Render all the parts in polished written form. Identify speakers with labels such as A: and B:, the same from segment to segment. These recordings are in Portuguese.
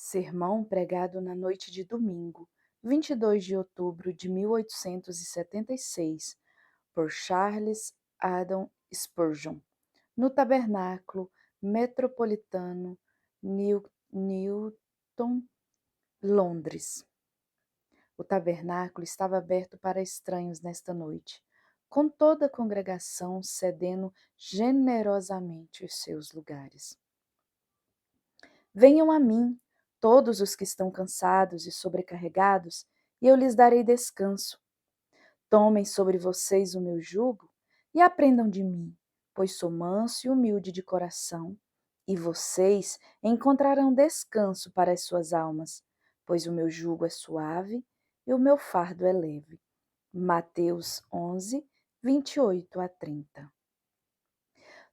A: Sermão pregado na noite de domingo, 22 de outubro de 1876, por Charles Adam Spurgeon, no Tabernáculo Metropolitano, Newton, Londres. O tabernáculo estava aberto para estranhos nesta noite, com toda a congregação cedendo generosamente os seus lugares. Venham a mim, todos os que estão cansados e sobrecarregados, e eu lhes darei descanso. Tomem sobre vocês o meu jugo e aprendam de mim, pois sou manso e humilde de coração, e vocês encontrarão descanso para as suas almas, pois o meu jugo é suave e o meu fardo é leve. Mateus 11, 28 a 30.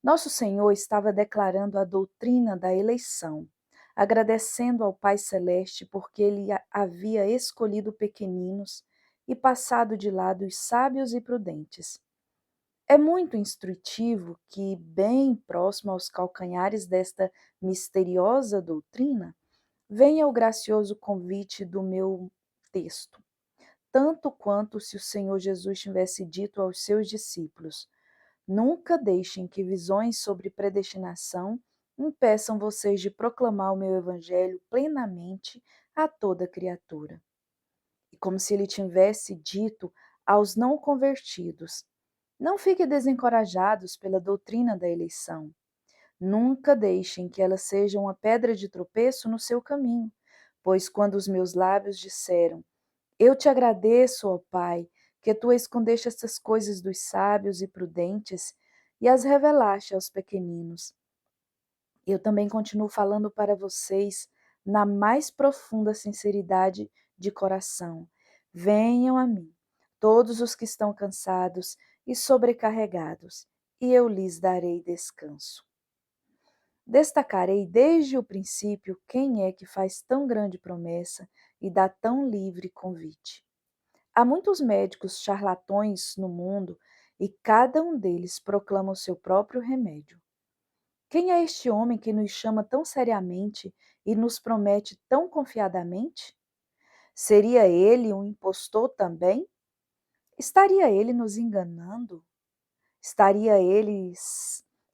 A: Nosso Senhor estava declarando a doutrina da eleição, agradecendo ao Pai Celeste porque ele havia escolhido pequeninos e passado de lado os sábios e prudentes. É muito instrutivo que, bem próximo aos calcanhares desta misteriosa doutrina, venha o gracioso convite do meu texto, tanto quanto se o Senhor Jesus tivesse dito aos seus discípulos: nunca deixem que visões sobre predestinação impeçam vocês de proclamar o meu evangelho plenamente a toda criatura. E como se ele tivesse dito aos não convertidos: não fiquem desencorajados pela doutrina da eleição. Nunca deixem que ela seja uma pedra de tropeço no seu caminho, pois quando os meus lábios disseram: eu te agradeço, ó Pai, que tu escondeste estas coisas dos sábios e prudentes e as revelaste aos pequeninos. Eu também continuo falando para vocês na mais profunda sinceridade de coração. Venham a mim, todos os que estão cansados e sobrecarregados, e eu lhes darei descanso. Destacarei desde o princípio quem é que faz tão grande promessa e dá tão livre convite. Há muitos médicos charlatões no mundo e cada um deles proclama o seu próprio remédio. Quem é este homem que nos chama tão seriamente e nos promete tão confiadamente? Seria ele um impostor também? Estaria ele nos enganando? Estaria ele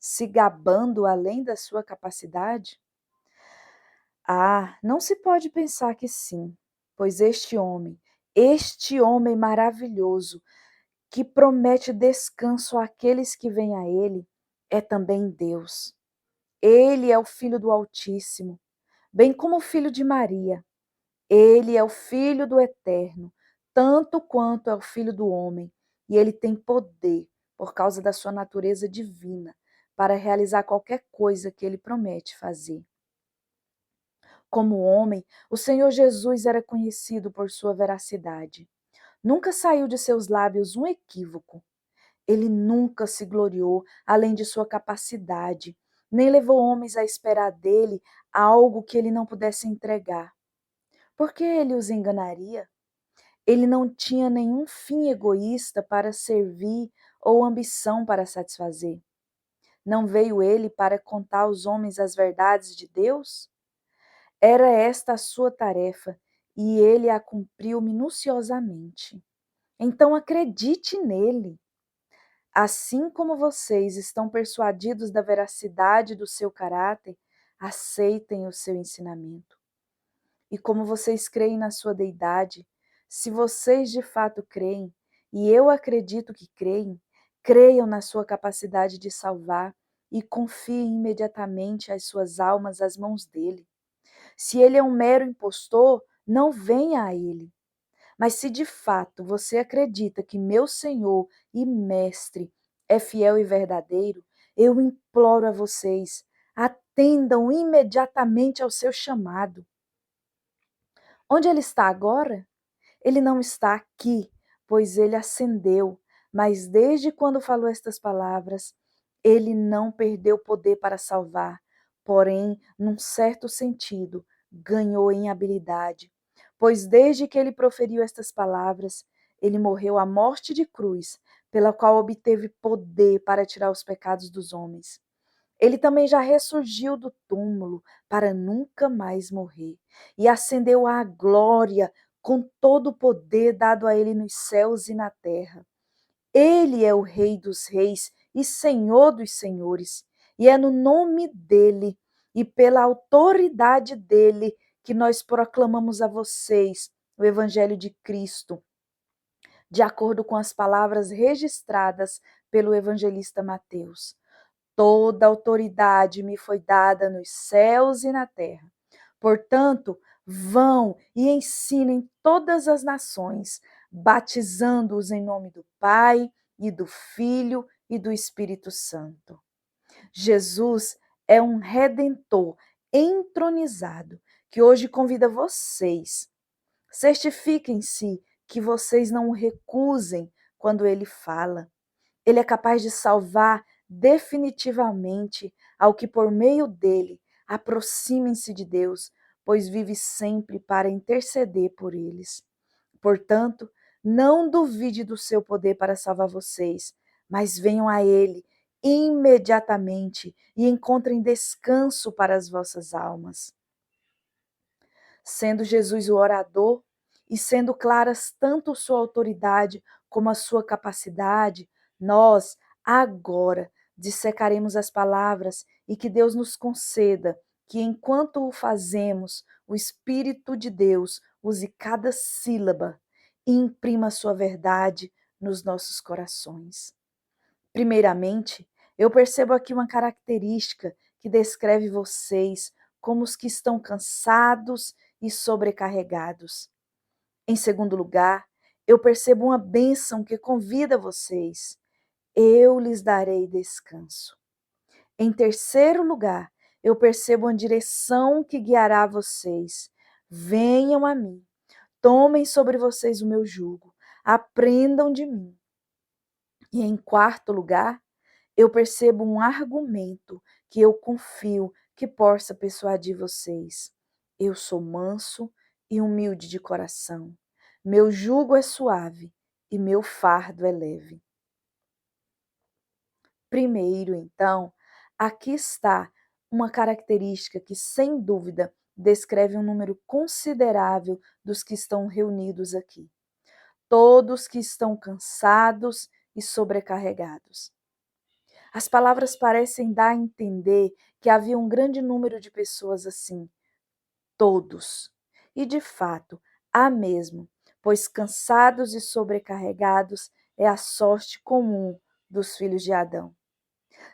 A: se gabando além da sua capacidade? Ah, não se pode pensar que sim, pois este homem maravilhoso, que promete descanso àqueles que vêm a Ele, é também Deus. Ele é o Filho do Altíssimo, bem como o Filho de Maria. Ele é o Filho do Eterno, tanto quanto é o Filho do Homem, e ele tem poder, por causa da sua natureza divina, para realizar qualquer coisa que ele promete fazer. Como homem, o Senhor Jesus era conhecido por sua veracidade. Nunca saiu de seus lábios um equívoco. Ele nunca se gloriou além de sua capacidade, nem levou homens a esperar dele algo que ele não pudesse entregar. Por que ele os enganaria? Ele não tinha nenhum fim egoísta para servir ou ambição para satisfazer. Não veio ele para contar aos homens as verdades de Deus? Era esta a sua tarefa e ele a cumpriu minuciosamente. Então acredite nele. Assim como vocês estão persuadidos da veracidade do seu caráter, aceitem o seu ensinamento. E como vocês creem na sua deidade, se vocês de fato creem, e eu acredito que creem, creiam na sua capacidade de salvar e confiem imediatamente as suas almas às mãos dele. Se ele é um mero impostor, não venha a ele. Mas se de fato você acredita que meu Senhor e Mestre é fiel e verdadeiro, eu imploro a vocês, atendam imediatamente ao seu chamado. Onde ele está agora? Ele não está aqui, pois ele ascendeu, mas desde quando falou estas palavras, ele não perdeu poder para salvar, porém, num certo sentido, ganhou em habilidade, pois desde que ele proferiu estas palavras, ele morreu a morte de cruz, pela qual obteve poder para tirar os pecados dos homens. Ele também já ressurgiu do túmulo para nunca mais morrer e ascendeu à glória com todo o poder dado a ele nos céus e na terra. Ele é o Rei dos reis e Senhor dos senhores, e é no nome dele e pela autoridade dele que nós proclamamos a vocês o Evangelho de Cristo, de acordo com as palavras registradas pelo evangelista Mateus. Toda autoridade me foi dada nos céus e na terra. Portanto, vão e ensinem todas as nações, batizando-os em nome do Pai e do Filho e do Espírito Santo. Jesus é um redentor entronizado que hoje convida vocês. Certifiquem-se que vocês não o recusem quando ele fala. Ele é capaz de salvar definitivamente ao que por meio dele aproximem-se de Deus, pois vive sempre para interceder por eles. Portanto, não duvide do seu poder para salvar vocês, mas venham a ele imediatamente e encontrem descanso para as vossas almas. Sendo Jesus o orador e sendo claras tanto sua autoridade como a sua capacidade, nós, agora, dissecaremos as palavras e que Deus nos conceda que, enquanto o fazemos, o Espírito de Deus use cada sílaba e imprima sua verdade nos nossos corações. Primeiramente, eu percebo aqui uma característica que descreve vocês como os que estão cansados e sobrecarregados. Em segundo lugar, eu percebo uma bênção que convida vocês. Eu lhes darei descanso. Em terceiro lugar, eu percebo uma direção que guiará vocês. Venham a mim, tomem sobre vocês o meu jugo, aprendam de mim. E em quarto lugar, eu percebo um argumento que eu confio que possa persuadir vocês. Eu sou manso e humilde de coração. Meu jugo é suave e meu fardo é leve. Primeiro, então, aqui está uma característica que, sem dúvida, descreve um número considerável dos que estão reunidos aqui. Todos que estão cansados e sobrecarregados. As palavras parecem dar a entender que havia um grande número de pessoas assim, todos. E de fato, há mesmo, pois cansados e sobrecarregados é a sorte comum dos filhos de Adão.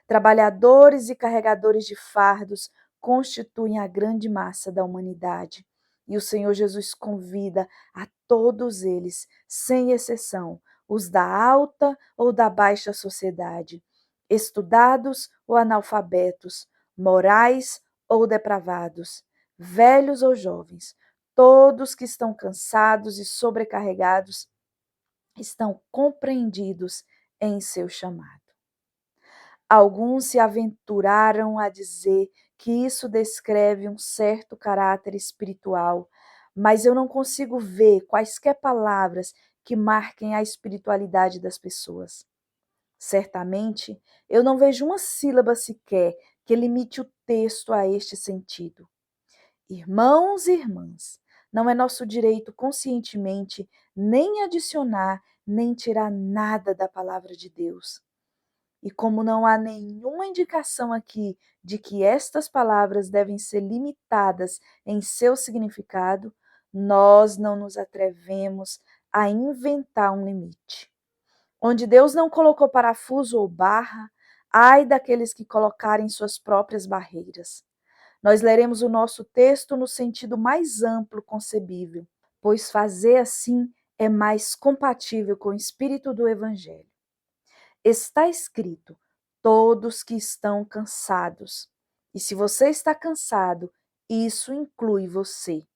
A: Trabalhadores e carregadores de fardos constituem a grande massa da humanidade. E o Senhor Jesus convida a todos eles, sem exceção, os da alta ou da baixa sociedade, estudados ou analfabetos, morais ou depravados, velhos ou jovens, todos que estão cansados e sobrecarregados estão compreendidos em seu chamado. Alguns se aventuraram a dizer que isso descreve um certo caráter espiritual, mas eu não consigo ver quaisquer palavras que marquem a espiritualidade das pessoas. Certamente, eu não vejo uma sílaba sequer que limite o texto a este sentido. Irmãos e irmãs, não é nosso direito conscientemente nem adicionar nem tirar nada da palavra de Deus. E como não há nenhuma indicação aqui de que estas palavras devem ser limitadas em seu significado, nós não nos atrevemos a inventar um limite. Onde Deus não colocou parafuso ou barra, ai daqueles que colocarem suas próprias barreiras. Nós leremos o nosso texto no sentido mais amplo concebível, pois fazer assim é mais compatível com o espírito do Evangelho. Está escrito: todos que estão cansados. E se você está cansado, isso inclui você.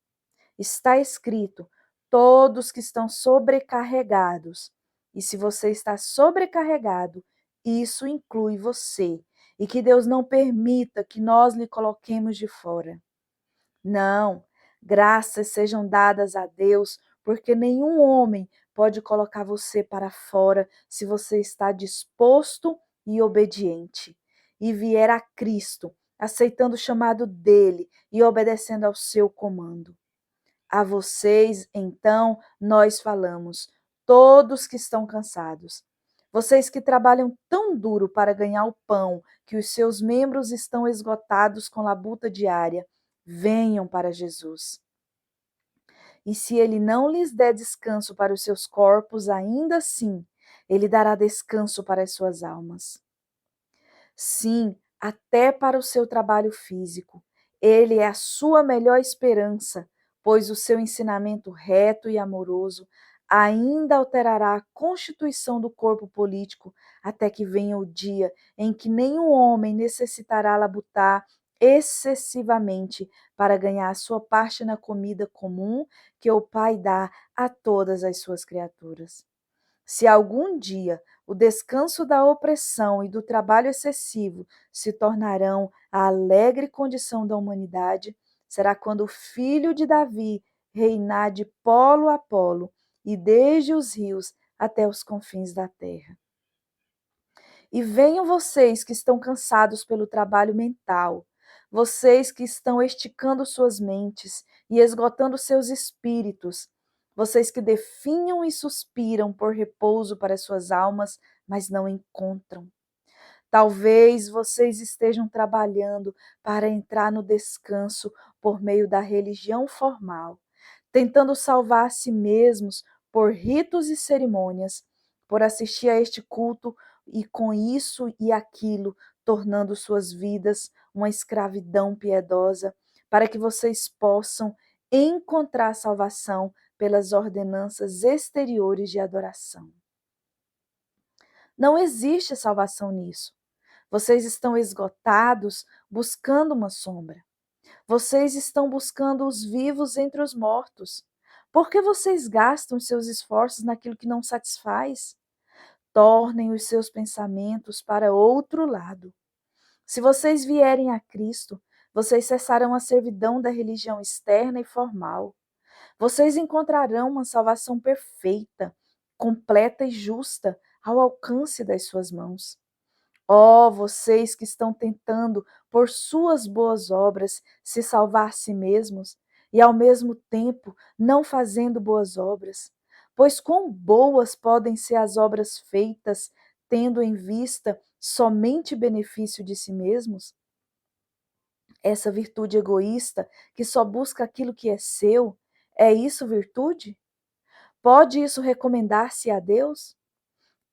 A: Está escrito: todos que estão sobrecarregados. E se você está sobrecarregado, isso inclui você. E que Deus não permita que nós lhe coloquemos de fora. Não, graças sejam dadas a Deus, porque nenhum homem pode colocar você para fora se você está disposto e obediente. e vier a Cristo, aceitando o chamado dele e obedecendo ao seu comando. A vocês, então, nós falamos, todos que estão cansados. Vocês que trabalham tão duro para ganhar o pão, que os seus membros estão esgotados com a labuta diária, venham para Jesus. E se ele não lhes der descanso para os seus corpos, ainda assim, ele dará descanso para as suas almas. Sim, até para o seu trabalho físico. Ele é a sua melhor esperança, pois o seu ensinamento reto e amoroso ainda alterará a constituição do corpo político até que venha o dia em que nenhum homem necessitará labutar excessivamente para ganhar a sua parte na comida comum que o Pai dá a todas as suas criaturas. Se algum dia o descanso da opressão e do trabalho excessivo se tornarão a alegre condição da humanidade, será quando o filho de Davi reinar de polo a polo e desde os rios até os confins da terra. E venham vocês que estão cansados pelo trabalho mental, vocês que estão esticando suas mentes e esgotando seus espíritos, vocês que definham e suspiram por repouso para suas almas, mas não encontram. Talvez vocês estejam trabalhando para entrar no descanso por meio da religião formal, tentando salvar a si mesmos por ritos e cerimônias, por assistir a este culto e com isso e aquilo, tornando suas vidas uma escravidão piedosa, para que vocês possam encontrar salvação pelas ordenanças exteriores de adoração. Não existe salvação nisso. Vocês estão esgotados buscando uma sombra. Vocês estão buscando os vivos entre os mortos. Por que vocês gastam seus esforços naquilo que não satisfaz? Tornem os seus pensamentos para outro lado. Se vocês vierem a Cristo, vocês cessarão a servidão da religião externa e formal. Vocês encontrarão uma salvação perfeita, completa e justa ao alcance das suas mãos. Ó, vocês que estão tentando, por suas boas obras, se salvar a si mesmos, e ao mesmo tempo não fazendo boas obras, pois quão boas podem ser as obras feitas, tendo em vista somente benefício de si mesmos? Essa virtude egoísta, que só busca aquilo que é seu, é isso virtude? Pode isso recomendar-se a Deus?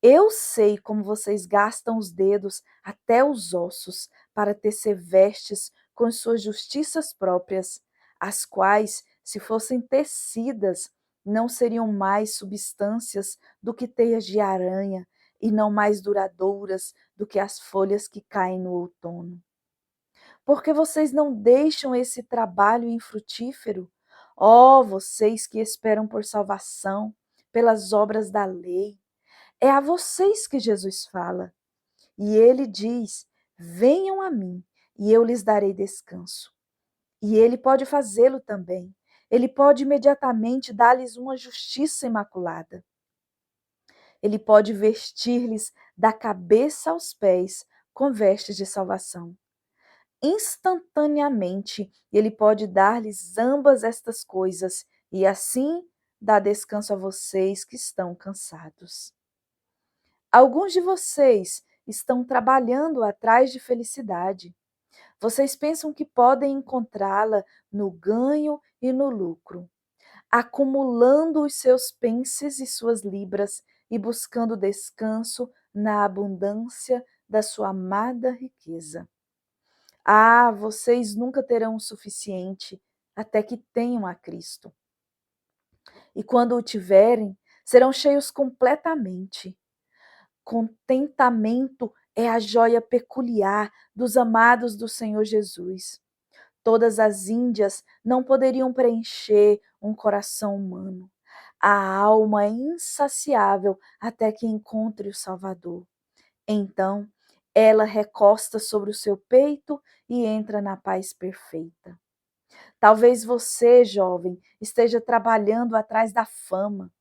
A: Eu sei como vocês gastam os dedos até os ossos para tecer vestes com suas justiças próprias, as quais, se fossem tecidas, não seriam mais substâncias do que teias de aranha e não mais duradouras do que as folhas que caem no outono. Porque vocês não deixam esse trabalho infrutífero? Ó, vocês que esperam por salvação, pelas obras da lei, é a vocês que Jesus fala. E ele diz: venham a mim e eu lhes darei descanso. E ele pode fazê-lo também. Ele pode imediatamente dar-lhes uma justiça imaculada. Ele pode vestir-lhes da cabeça aos pés com vestes de salvação. Instantaneamente, ele pode dar-lhes ambas estas coisas e assim dar descanso a vocês que estão cansados. Alguns de vocês estão trabalhando atrás de felicidade. Vocês pensam que podem encontrá-la no ganho e no lucro, acumulando os seus pences e suas libras e buscando descanso na abundância da sua amada riqueza. Ah, vocês nunca terão o suficiente até que tenham a Cristo. E quando o tiverem, serão cheios completamente. Contentamento é a joia peculiar dos amados do Senhor Jesus. Todas as índias não poderiam preencher um coração humano. A alma é insaciável até que encontre o Salvador. Então, ela recosta sobre o seu peito e entra na paz perfeita. Talvez você, jovem, esteja trabalhando atrás da fama.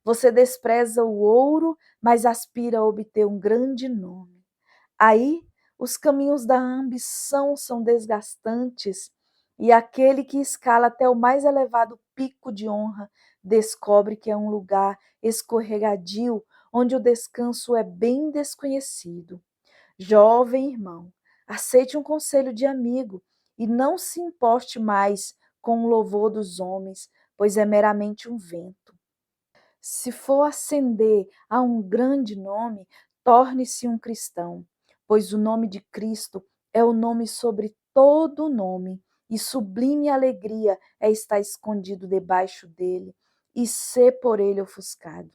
A: Você despreza o ouro, mas aspira a obter um grande nome. Aí Os caminhos da ambição são desgastantes, e aquele que escala até o mais elevado pico de honra descobre que é um lugar escorregadio, onde o descanso é bem desconhecido. Jovem irmão, aceite um conselho de amigo e não se importe mais com o louvor dos homens, pois é meramente um vento. Se for ascender a um grande nome, torne-se um cristão, pois o nome de Cristo é o nome sobre todo nome, e sublime alegria é estar escondido debaixo dele e ser por ele ofuscado.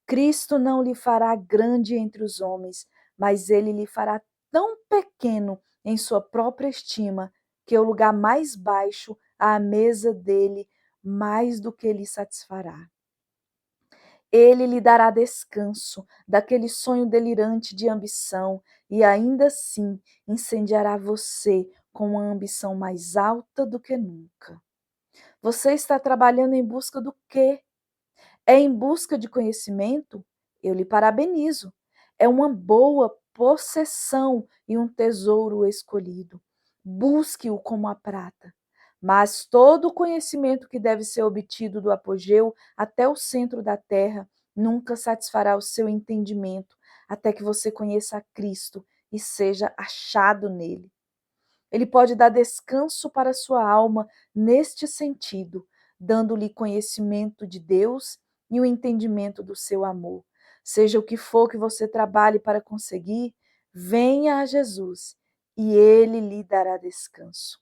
A: Cristo não lhe fará grande entre os homens, mas ele lhe fará tão pequeno em sua própria estima, que o lugar mais baixo à mesa dele mais do que lhe satisfará. Ele lhe dará descanso daquele sonho delirante de ambição e ainda assim incendiará você com uma ambição mais alta do que nunca. Você está trabalhando em busca do quê? É em busca de conhecimento? Eu lhe parabenizo. É uma boa possessão e um tesouro escolhido. Busque-o como a prata. Mas todo o conhecimento que deve ser obtido do apogeu até o centro da terra nunca satisfará o seu entendimento até que você conheça a Cristo e seja achado nele. Ele pode dar descanso para a sua alma neste sentido, dando-lhe conhecimento de Deus e o entendimento do seu amor. Seja o que for que você trabalhe para conseguir, venha a Jesus e ele lhe dará descanso.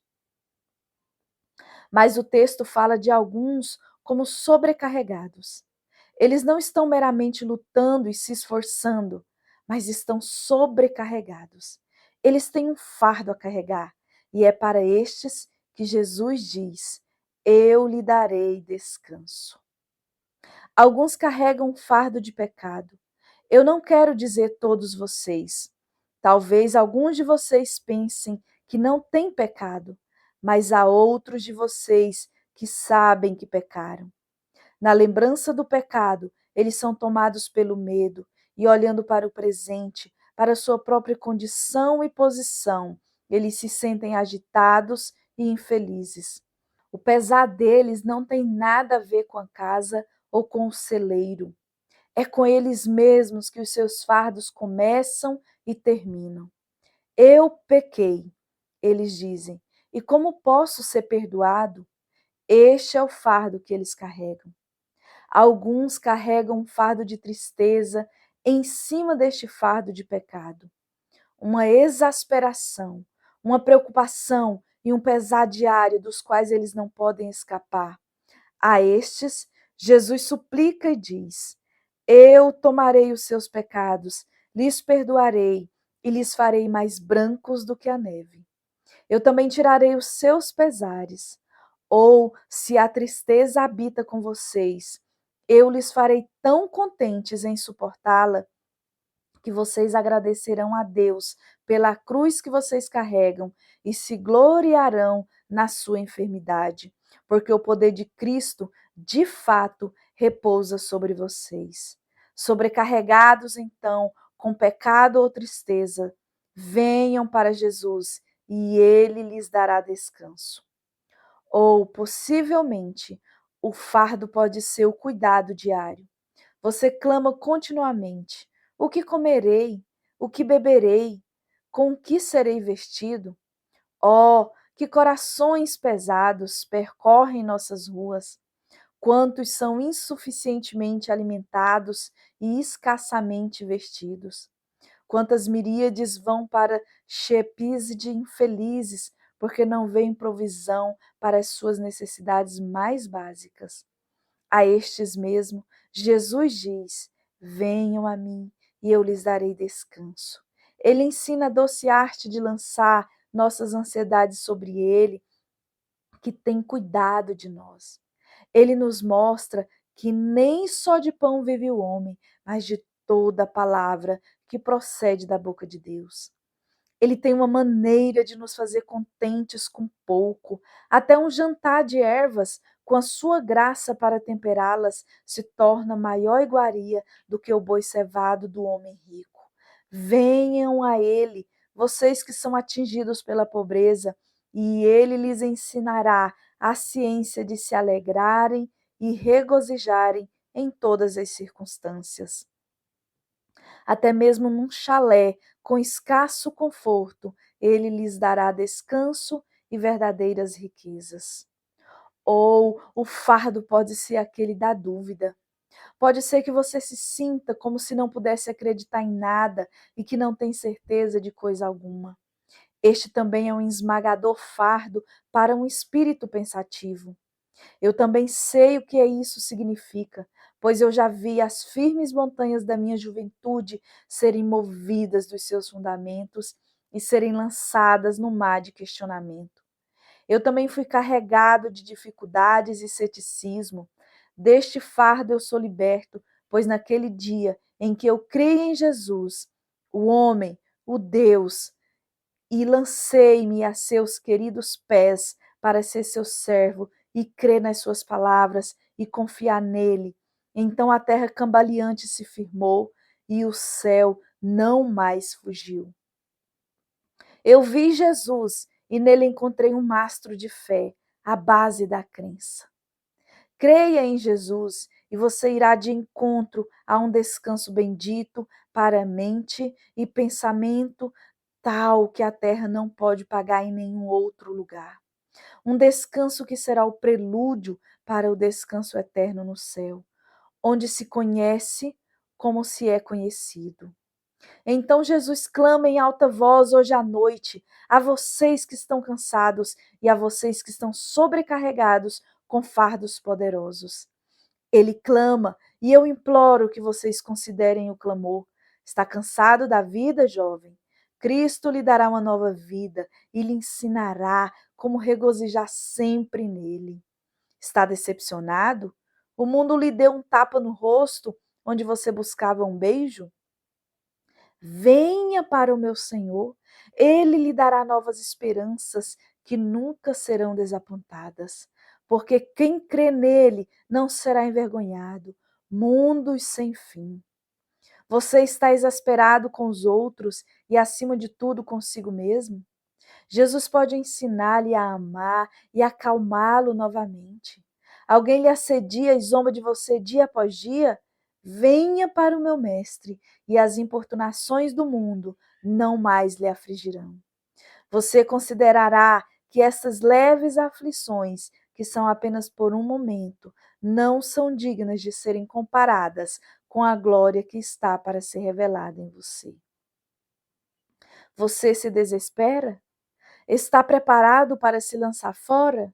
A: Mas o texto fala de alguns como sobrecarregados. Eles não estão meramente lutando e se esforçando, mas estão sobrecarregados. Eles têm um fardo a carregar, e é para estes que Jesus diz: Eu lhe darei descanso. Alguns carregam um fardo de pecado. Eu não quero dizer todos vocês. Talvez alguns de vocês pensem que não têm pecado, mas há outros de vocês que sabem que pecaram. Na lembrança do pecado, eles são tomados pelo medo e, olhando para o presente, para sua própria condição e posição, eles se sentem agitados e infelizes. O pesar deles não tem nada a ver com a casa ou com o celeiro. É com eles mesmos que os seus fardos começam e terminam. Eu pequei, eles dizem, e como posso ser perdoado? Este é o fardo que eles carregam. Alguns carregam um fardo de tristeza em cima deste fardo de pecado. Uma exasperação, uma preocupação e um pesar diário dos quais eles não podem escapar. A estes, Jesus suplica e diz: Eu tomarei os seus pecados, lhes perdoarei e lhes farei mais brancos do que a neve. Eu também tirarei os seus pesares. Ou, se a tristeza habita com vocês, eu lhes farei tão contentes em suportá-la que vocês agradecerão a Deus pela cruz que vocês carregam e se gloriarão na sua enfermidade, porque o poder de Cristo, de fato, repousa sobre vocês. Sobrecarregados, então, com pecado ou tristeza, venham para Jesus e ele lhes dará descanso. Ou, possivelmente, o fardo pode ser o cuidado diário. Você clama continuamente: o que comerei? O que beberei? Com que serei vestido? Oh, que corações pesados percorrem nossas ruas! Quantos são insuficientemente alimentados e escassamente vestidos? Quantas miríades vão para Shepis infelizes, porque não veem provisão para as suas necessidades mais básicas. A estes mesmo, Jesus diz: Venham a mim e eu lhes darei descanso. Ele ensina a doce arte de lançar nossas ansiedades sobre ele, que tem cuidado de nós. Ele nos mostra que nem só de pão vive o homem, mas de toda a palavra que procede da boca de Deus. Ele tem uma maneira de nos fazer contentes com pouco, até um jantar de ervas, com a sua graça para temperá-las, se torna maior iguaria do que o boi cevado do homem rico. Venham a ele, vocês que são atingidos pela pobreza, e ele lhes ensinará a ciência de se alegrarem e regozijarem em todas as circunstâncias. Até mesmo num chalé com escasso conforto, ele lhes dará descanso e verdadeiras riquezas. Ou o fardo pode ser aquele da dúvida. Pode ser que você se sinta como se não pudesse acreditar em nada e que não tem certeza de coisa alguma. Este também é um esmagador fardo para um espírito pensativo. Eu também sei o que isso significa, pois eu já vi as firmes montanhas da minha juventude serem movidas dos seus fundamentos e serem lançadas no mar de questionamento. Eu também fui carregado de dificuldades e ceticismo. Deste fardo eu sou liberto, pois naquele dia em que eu criei em Jesus, o homem, o Deus, e lancei-me a seus queridos pés para ser seu servo e crer nas suas palavras e confiar nele. Então a terra cambaleante se firmou e o céu não mais fugiu. Eu vi Jesus e nele encontrei um mastro de fé, a base da crença. Creia em Jesus e você irá de encontro a um descanso bendito para a mente e pensamento tal que a terra não pode pagar em nenhum outro lugar. Um descanso que será o prelúdio para o descanso eterno no céu, onde se conhece como se é conhecido. Então Jesus clama em alta voz hoje à noite a vocês que estão cansados e a vocês que estão sobrecarregados com fardos poderosos. Ele clama e eu imploro que vocês considerem o clamor. Está cansado da vida, jovem? Cristo lhe dará uma nova vida e lhe ensinará como regozijar sempre nele. Está decepcionado? O mundo lhe deu um tapa no rosto onde você buscava um beijo? Venha para o meu Senhor, ele lhe dará novas esperanças que nunca serão desapontadas, porque quem crê nele não será envergonhado. Mundos sem fim. Você está exasperado com os outros e, acima de tudo, consigo mesmo? Jesus pode ensinar-lhe a amar e acalmá-lo novamente. Alguém lhe assedia e zomba de você dia após dia? Venha para o meu mestre, e as importunações do mundo não mais lhe afligirão. Você considerará que essas leves aflições, que são apenas por um momento, não são dignas de serem comparadas com a glória que está para ser revelada em você. Você se desespera? Está preparado para se lançar fora?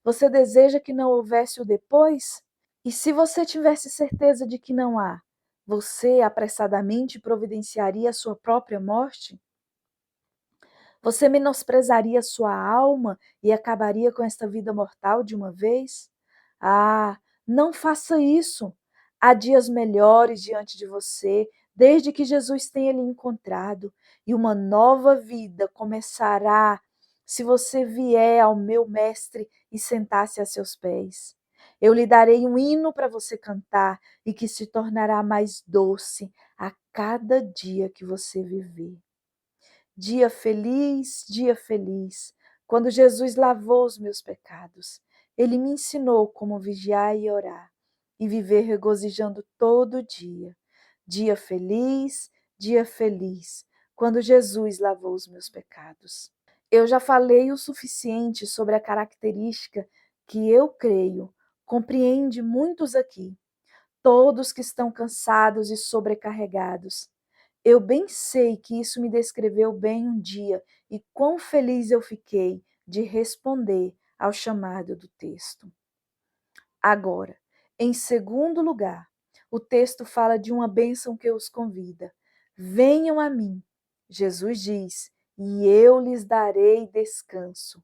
A: Você deseja que não houvesse o depois? E se você tivesse certeza de que não há, você apressadamente providenciaria a sua própria morte? Você menosprezaria sua alma e acabaria com esta vida mortal de uma vez? Ah, não faça isso. Há dias melhores diante de você, desde que Jesus tenha lhe encontrado, e uma nova vida começará se você vier ao meu mestre e sentar-se a seus pés. Eu lhe darei um hino para você cantar e que se tornará mais doce a cada dia que você viver. Dia feliz, quando Jesus lavou os meus pecados. Ele me ensinou como vigiar e orar e viver regozijando todo dia. Dia feliz, quando Jesus lavou os meus pecados. Eu já falei o suficiente sobre a característica que eu creio compreende muitos aqui, todos que estão cansados e sobrecarregados. Eu bem sei que isso me descreveu bem um dia e quão feliz eu fiquei de responder ao chamado do texto. Agora, em segundo lugar, o texto fala de uma bênção que os convida. Venham a mim, Jesus diz, e eu lhes darei descanso.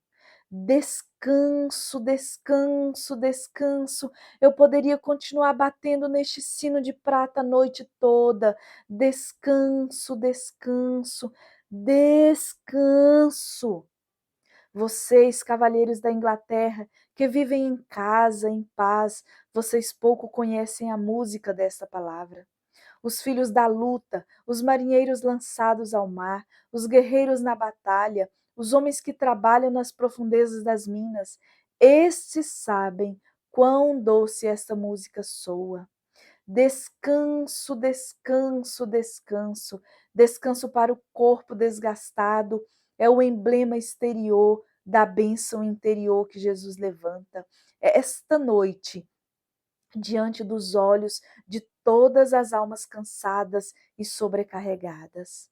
A: Descanso, descanso, descanso. Eu poderia continuar batendo neste sino de prata a noite toda. Descanso, descanso, descanso. Vocês, cavalheiros da Inglaterra, que vivem em casa, em paz, vocês pouco conhecem a música desta palavra. os filhos da luta, os marinheiros lançados ao mar, os guerreiros na batalha, os homens que trabalham nas profundezas das minas. Estes sabem quão doce esta música soa. Descanso, descanso, descanso. Descanso para o corpo desgastado. É o emblema exterior da bênção interior que Jesus levanta. Esta noite, diante dos olhos de todas as almas cansadas e sobrecarregadas.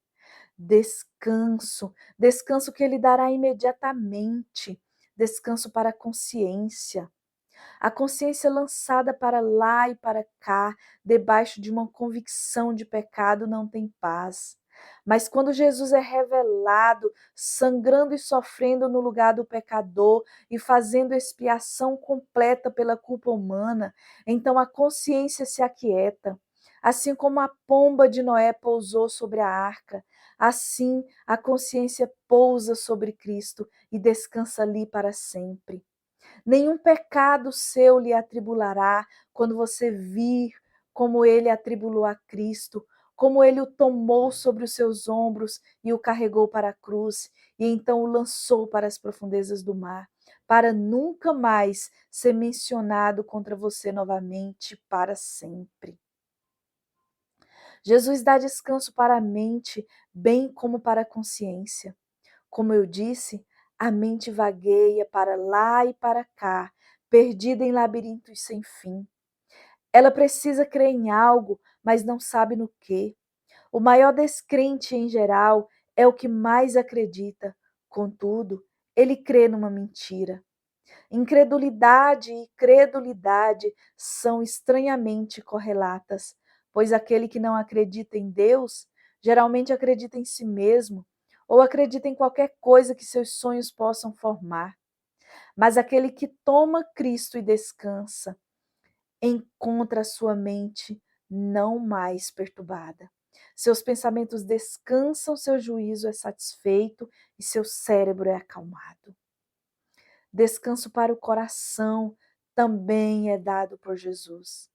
A: Descanso, descanso que Ele dará imediatamente. Descanso para a consciência. A consciência lançada para lá e para cá, debaixo de uma convicção de pecado, não tem paz. Mas quando Jesus é revelado, sangrando e sofrendo no lugar do pecador e fazendo expiação completa pela culpa humana, então a consciência se aquieta. Assim como a pomba de Noé pousou sobre a arca, assim a consciência pousa sobre Cristo e descansa ali para sempre. Nenhum pecado seu lhe atribulará quando você vir como ele atribulou a Cristo, como ele o tomou sobre os seus ombros e o carregou para a cruz, e então o lançou para as profundezas do mar, para nunca mais ser mencionado contra você novamente para sempre. Jesus dá descanso para a mente, bem como para a consciência. Como eu disse, a mente vagueia para lá e para cá, perdida em labirintos sem fim. Ela precisa crer em algo, mas não sabe no quê. O maior descrente, em geral, é o que mais acredita. Contudo, ele crê numa mentira. Incredulidade e credulidade são estranhamente correlatas, pois aquele que não acredita em Deus geralmente acredita em si mesmo ou acredita em qualquer coisa que seus sonhos possam formar. Mas aquele que toma Cristo e descansa, encontra a sua mente não mais perturbada. Seus pensamentos descansam, seu juízo é satisfeito e seu cérebro é acalmado. Descanso para o coração também é dado por Jesus.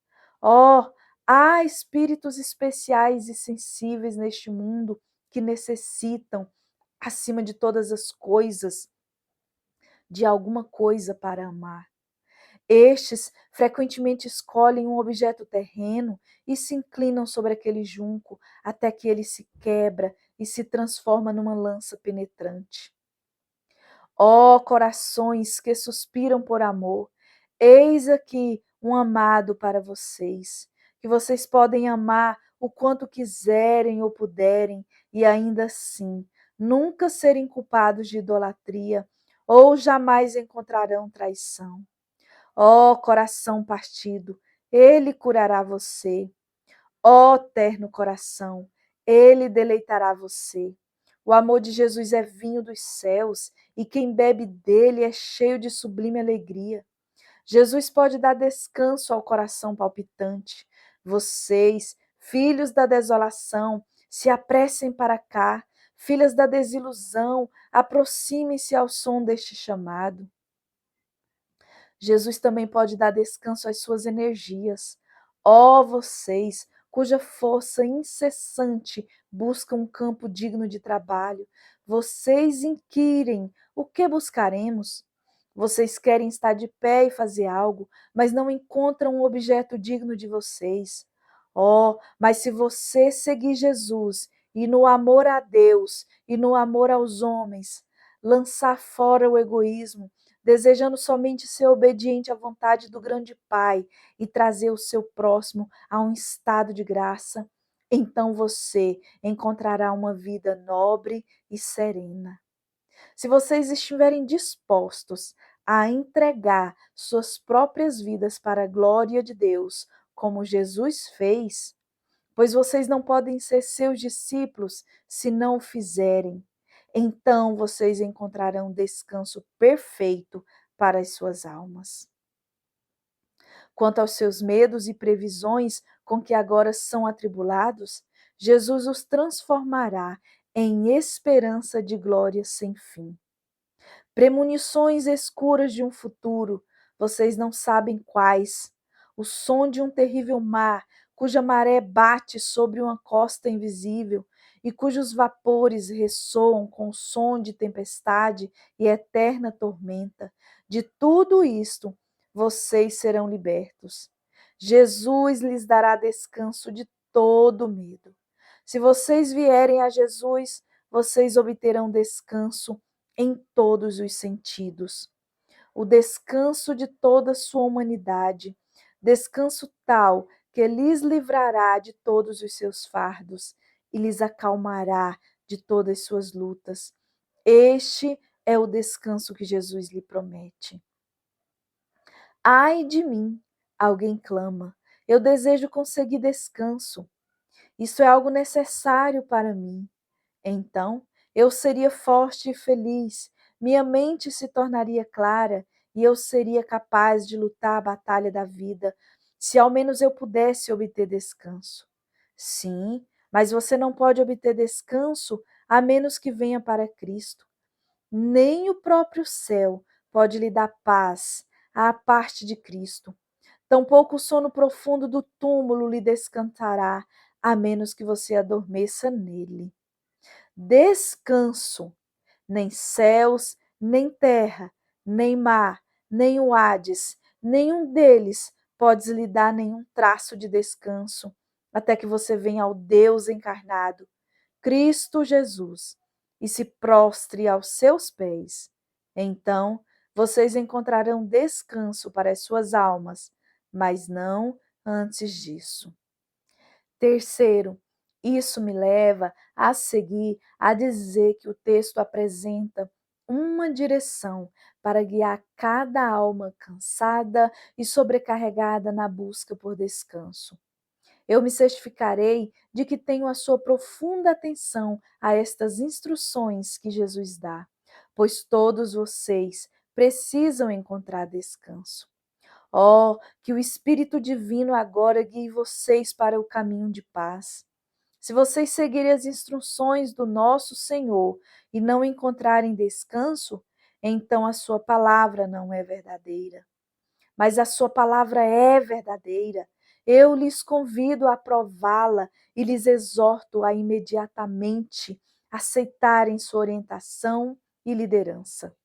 A: Há espíritos especiais e sensíveis neste mundo que necessitam, acima de todas as coisas, de alguma coisa para amar. Estes frequentemente escolhem um objeto terreno e se inclinam sobre aquele junco até que ele se quebra e se transforma numa lança penetrante. Corações que suspiram por amor, eis aqui um amado para vocês, que vocês podem amar o quanto quiserem ou puderem e ainda assim nunca serem culpados de idolatria ou jamais encontrarão traição. Coração partido, ele curará você. Terno coração, ele deleitará você. O amor de Jesus é vinho dos céus, e quem bebe dele é cheio de sublime alegria. Jesus pode dar descanso ao coração palpitante. Vocês, filhos da desolação, se apressem para cá. Filhas da desilusão, aproximem-se ao som deste chamado. Jesus também pode dar descanso às suas energias. Vocês, cuja força incessante busca um campo digno de trabalho, vocês inquirem: o que buscaremos? Vocês querem estar de pé e fazer algo, mas não encontram um objeto digno de vocês. Mas se você seguir Jesus e no amor a Deus e no amor aos homens, lançar fora o egoísmo, desejando somente ser obediente à vontade do grande Pai e trazer o seu próximo a um estado de graça, então você encontrará uma vida nobre e serena. Se vocês estiverem dispostos a entregar suas próprias vidas para a glória de Deus, como Jesus fez, pois vocês não podem ser seus discípulos se não o fizerem. Então vocês encontrarão descanso perfeito para as suas almas. Quanto aos seus medos e previsões com que agora são atribulados, Jesus os transformará em esperança de glória sem fim. Premonições escuras de um futuro, vocês não sabem quais. O som de um terrível mar, cuja maré bate sobre uma costa invisível e cujos vapores ressoam com o som de tempestade e eterna tormenta. De tudo isto, vocês serão libertos. Jesus lhes dará descanso de todo medo. Se vocês vierem a Jesus, vocês obterão descanso em todos os sentidos. O descanso de toda a sua humanidade, descanso tal que lhes livrará de todos os seus fardos e lhes acalmará de todas as suas lutas. Este é o descanso que Jesus lhe promete. Ai de mim, alguém clama, eu desejo conseguir descanso. Isso é algo necessário para mim. Então, eu seria forte e feliz, minha mente se tornaria clara e eu seria capaz de lutar a batalha da vida, se ao menos eu pudesse obter descanso. Sim, mas você não pode obter descanso a menos que venha para Cristo. Nem o próprio céu pode lhe dar paz à parte de Cristo. Tampouco o sono profundo do túmulo lhe descansará, a menos que você adormeça nele. Descanso. Nem céus, nem terra, nem mar, nem o Hades, nenhum deles pode lhe dar nenhum traço de descanso, até que você venha ao Deus encarnado, Cristo Jesus, e se prostre aos seus pés. Então, vocês encontrarão descanso para as suas almas, mas não antes disso. Terceiro, isso me leva a seguir a dizer que o texto apresenta uma direção para guiar cada alma cansada e sobrecarregada na busca por descanso. Eu me certificarei de que tenho a sua profunda atenção a estas instruções que Jesus dá, pois todos vocês precisam encontrar descanso. Oh, que o Espírito Divino agora guie vocês para o caminho de paz. Se vocês seguirem as instruções do nosso Senhor e não encontrarem descanso, então a sua palavra não é verdadeira. Mas a sua palavra é verdadeira. Eu lhes convido a prová-la e lhes exorto a imediatamente aceitarem sua orientação e liderança.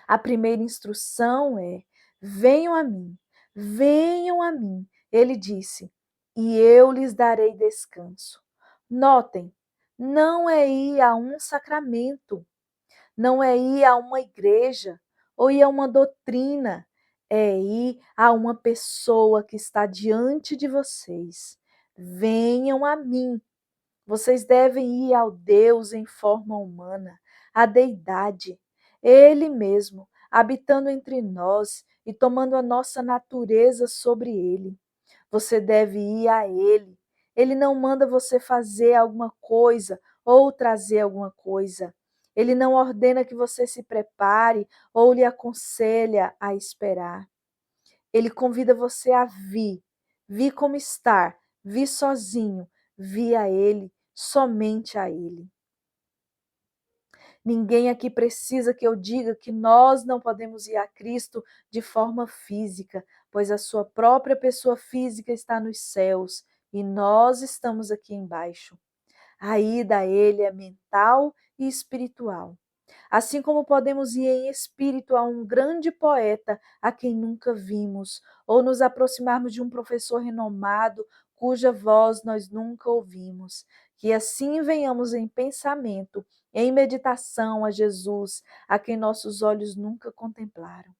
A: A primeira instrução é: venham a mim, venham a mim. Ele disse, e eu lhes darei descanso. Notem, não é ir a um sacramento, não é ir a uma igreja ou ir a uma doutrina, é ir a uma pessoa que está diante de vocês. Venham a mim. Vocês devem ir ao Deus em forma humana, à deidade, Ele mesmo, habitando entre nós e tomando a nossa natureza sobre Ele. Você deve ir a Ele. Ele não manda você fazer alguma coisa ou trazer alguma coisa. Ele não ordena que você se prepare ou lhe aconselha a esperar. Ele convida você a vir, vir como estar, vir sozinho, vir a Ele, somente a Ele. Ninguém aqui precisa que eu diga que nós não podemos ir a Cristo de forma física, pois a sua própria pessoa física está nos céus e nós estamos aqui embaixo. A ida a Ele é mental e espiritual. Assim como podemos ir em espírito a um grande poeta a quem nunca vimos, ou nos aproximarmos de um professor renomado cuja voz nós nunca ouvimos, que assim venhamos em pensamento, em meditação a Jesus, a quem nossos olhos nunca contemplaram.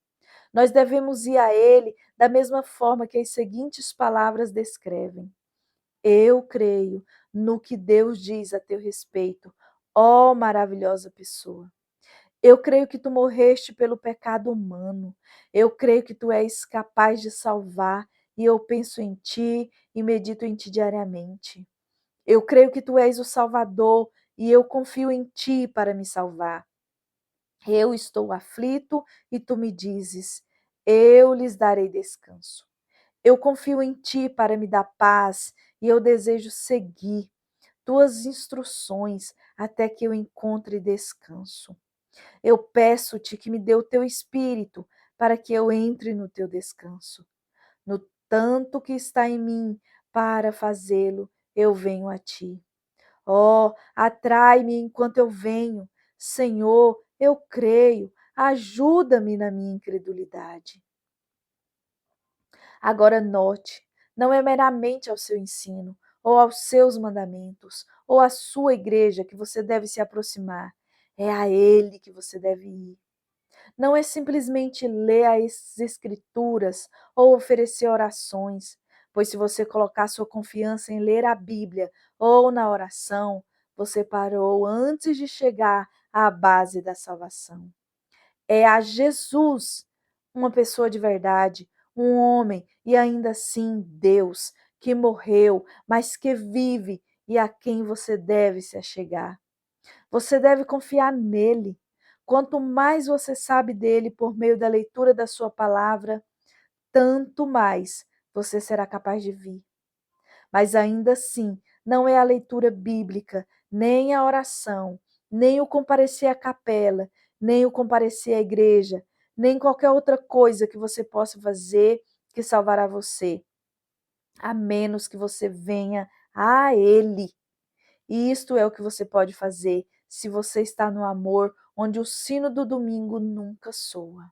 A: Nós devemos ir a Ele da mesma forma que as seguintes palavras descrevem. Eu creio no que Deus diz a teu respeito, ó maravilhosa pessoa. Eu creio que tu morreste pelo pecado humano. Eu creio que tu és capaz de salvar e eu penso em ti e medito em ti diariamente. Eu creio que tu és o Salvador e eu confio em ti para me salvar. Eu estou aflito e tu me dizes, eu lhes darei descanso. Eu confio em ti para me dar paz e eu desejo seguir tuas instruções até que eu encontre descanso. Eu peço-te que me dê o teu espírito para que eu entre no teu descanso. No tanto que está em mim, para fazê-lo, eu venho a ti. Ó, atrai-me enquanto eu venho. Senhor, eu creio, ajuda-me na minha incredulidade. Agora note, não é meramente ao seu ensino, ou aos seus mandamentos, ou à sua igreja que você deve se aproximar. É a Ele que você deve ir. Não é simplesmente ler as Escrituras ou oferecer orações, pois se você colocar sua confiança em ler a Bíblia ou na oração, você parou antes de chegar à base da salvação. É a Jesus, uma pessoa de verdade, um homem e ainda assim Deus, que morreu, mas que vive e a quem você deve se achegar. Você deve confiar nele. Quanto mais você sabe dele por meio da leitura da sua palavra, tanto mais você será capaz de vir. Mas ainda assim, não é a leitura bíblica, nem a oração, nem o comparecer à capela, nem o comparecer à igreja, nem qualquer outra coisa que você possa fazer que salvará você, a menos que você venha a Ele. E isto é o que você pode fazer se você está no amor, onde o sino do domingo nunca soa.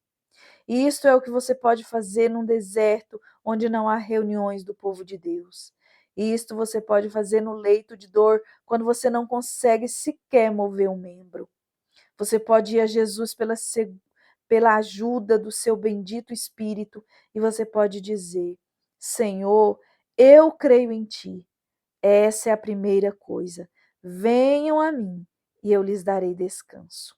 A: E isto é o que você pode fazer num deserto onde não há reuniões do povo de Deus. E isto você pode fazer no leito de dor quando você não consegue sequer mover um membro. Você pode ir a Jesus pela ajuda do seu bendito Espírito e você pode dizer: Senhor, eu creio em ti. Essa é a primeira coisa. Venham a mim e eu lhes darei descanso.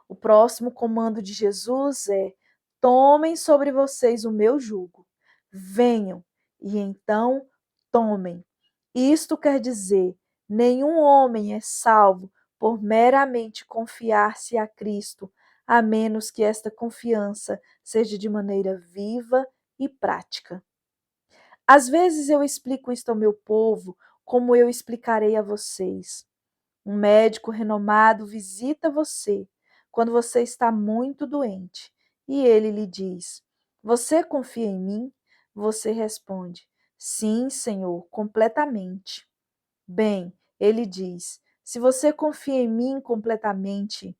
A: O próximo comando de Jesus é: tomem sobre vocês o meu jugo. Venham e então tomem. Isto quer dizer, nenhum homem é salvo por meramente confiar-se a Cristo, a menos que esta confiança seja de maneira viva e prática. Às vezes eu explico isto ao meu povo, como eu explicarei a vocês. Um médico renomado visita você quando você está muito doente e ele lhe diz: Você confia em mim? Você responde: Sim, Senhor, completamente. Bem, ele diz: Se você confia em mim completamente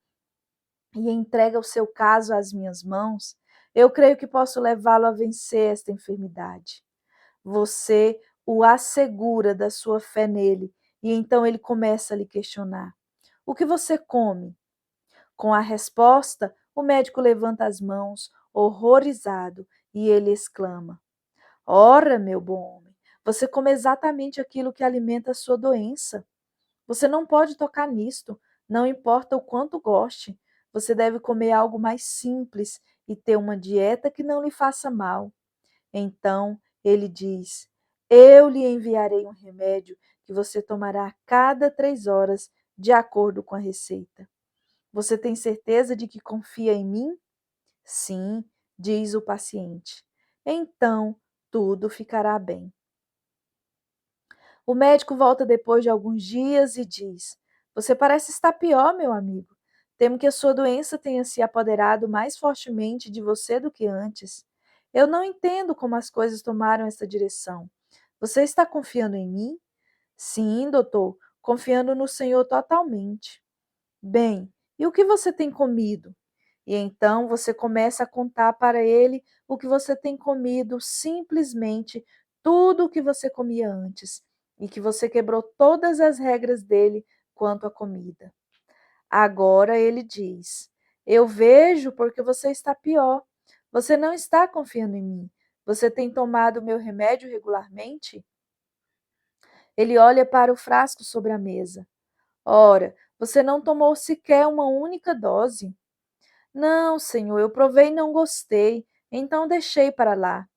A: e entrega o seu caso às minhas mãos, eu creio que posso levá-lo a vencer esta enfermidade. Você o assegura da sua fé nele e então ele começa a lhe questionar: O que você come? Com a resposta, o médico levanta as mãos, horrorizado, e ele exclama: Ora, meu bom homem, você come exatamente aquilo que alimenta a sua doença. Você não pode tocar nisto, não importa o quanto goste. Você deve comer algo mais simples e ter uma dieta que não lhe faça mal. Então ele diz: Eu lhe enviarei um remédio que você tomará a cada 3 horas, de acordo com a receita. Você tem certeza de que confia em mim? Sim, diz o paciente. Então tudo ficará bem. O médico volta depois de alguns dias e diz: Você parece estar pior, meu amigo. Temo que a sua doença tenha se apoderado mais fortemente de você do que antes. Eu não entendo como as coisas tomaram essa direção. Você está confiando em mim? Sim, doutor, confiando no Senhor totalmente. Bem, e o que você tem comido? E então você começa a contar para ele o que você tem comido, simplesmente tudo o que você comia antes, e que você quebrou todas as regras dele quanto à comida. Agora ele diz: Eu vejo porque você está pior. Você não está confiando em mim. Você tem tomado o meu remédio regularmente? Ele olha para o frasco sobre a mesa. Ora, você não tomou sequer uma única dose. Não, senhor, eu provei e não gostei, então deixei para lá.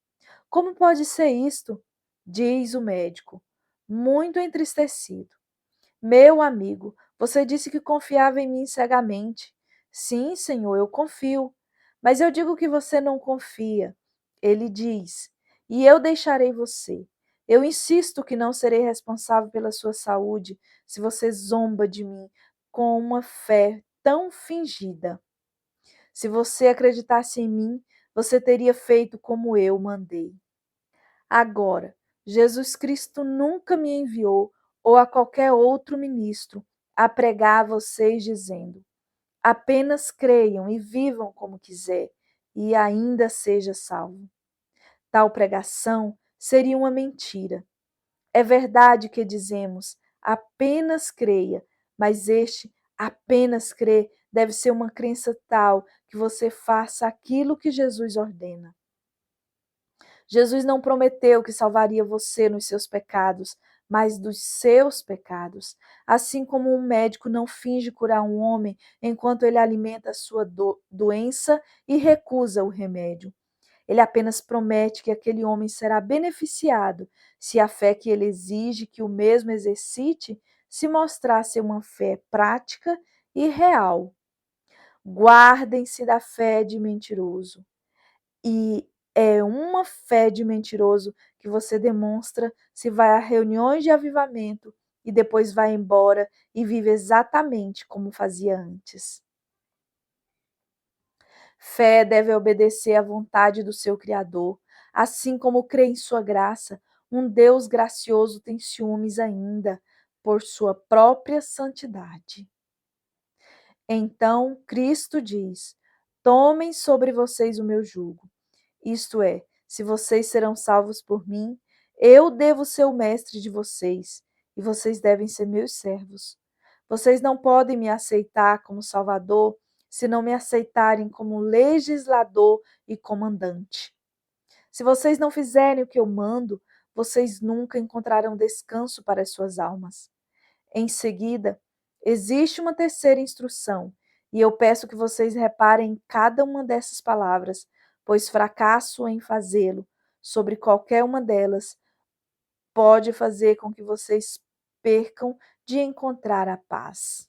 A: Como pode ser isto? Diz o médico, muito entristecido. Meu amigo, você disse que confiava em mim cegamente. Sim, senhor, eu confio. Mas eu digo que você não confia. Ele diz, e eu deixarei você. Eu insisto que não serei responsável pela sua saúde se você zomba de mim com uma fé tão fingida. Se você acreditasse em mim, você teria feito como eu mandei. Agora, Jesus Cristo nunca me enviou, ou a qualquer outro ministro, a pregar a vocês dizendo: apenas creiam e vivam como quiser, e ainda seja salvo. Tal pregação seria uma mentira. É verdade que dizemos: apenas creia, mas este apenas crer deve ser uma crença tal que você faça aquilo que Jesus ordena. Jesus não prometeu que salvaria você nos seus pecados, mas dos seus pecados. Assim como um médico não finge curar um homem enquanto ele alimenta a sua doença e recusa o remédio. Ele apenas promete que aquele homem será beneficiado se a fé que ele exige que o mesmo exercite se mostrar ser uma fé prática e real. Guardem-se da fé de mentiroso. E é uma fé de mentiroso que você demonstra se vai a reuniões de avivamento e depois vai embora e vive exatamente como fazia antes. Fé deve obedecer à vontade do seu Criador, assim como crê em sua graça. Um Deus gracioso tem ciúmes ainda por sua própria santidade. Então Cristo diz: tomem sobre vocês o meu jugo. Isto é, se vocês serão salvos por mim, eu devo ser o mestre de vocês, e vocês devem ser meus servos. Vocês não podem me aceitar como Salvador se não me aceitarem como legislador e comandante. Se vocês não fizerem o que eu mando, vocês nunca encontrarão descanso para as suas almas. Em seguida, existe uma terceira instrução, e eu peço que vocês reparem em cada uma dessas palavras, pois fracasso em fazê-lo sobre qualquer uma delas pode fazer com que vocês percam de encontrar a paz.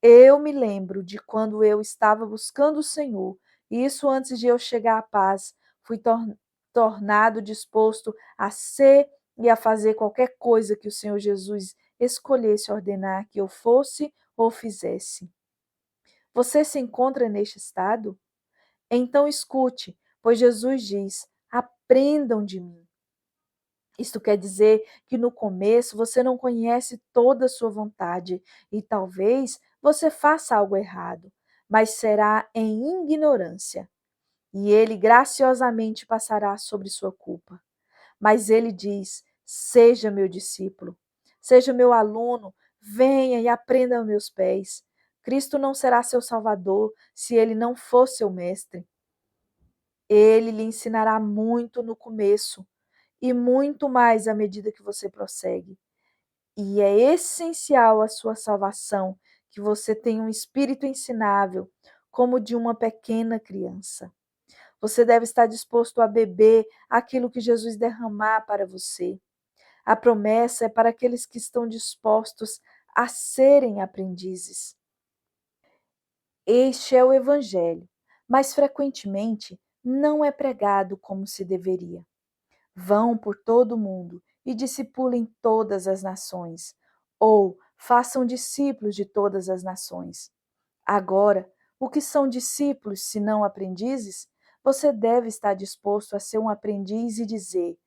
A: Eu me lembro de quando eu estava buscando o Senhor, e isso antes de eu chegar à paz, fui tornado disposto a ser e a fazer qualquer coisa que o Senhor Jesus escolhesse ordenar que eu fosse ou fizesse. Você se encontra neste estado? Então escute, pois Jesus diz: aprendam de mim. Isto quer dizer que no começo você não conhece toda a sua vontade e talvez você faça algo errado, mas será em ignorância. E ele graciosamente passará sobre sua culpa. Mas ele diz: seja meu discípulo, seja meu aluno, venha e aprenda aos meus pés. Cristo não será seu salvador se ele não for seu mestre. Ele lhe ensinará muito no começo e muito mais à medida que você prossegue. E é essencial à sua salvação que você tenha um espírito ensinável, como o de uma pequena criança. Você deve estar disposto a beber aquilo que Jesus derramar para você. A promessa é para aqueles que estão dispostos a serem aprendizes. Este é o Evangelho, mas frequentemente não é pregado como se deveria. Vão por todo o mundo e discipulem todas as nações, ou façam discípulos de todas as nações. Agora, o que são discípulos se não aprendizes? Você deve estar disposto a ser um aprendiz e dizer: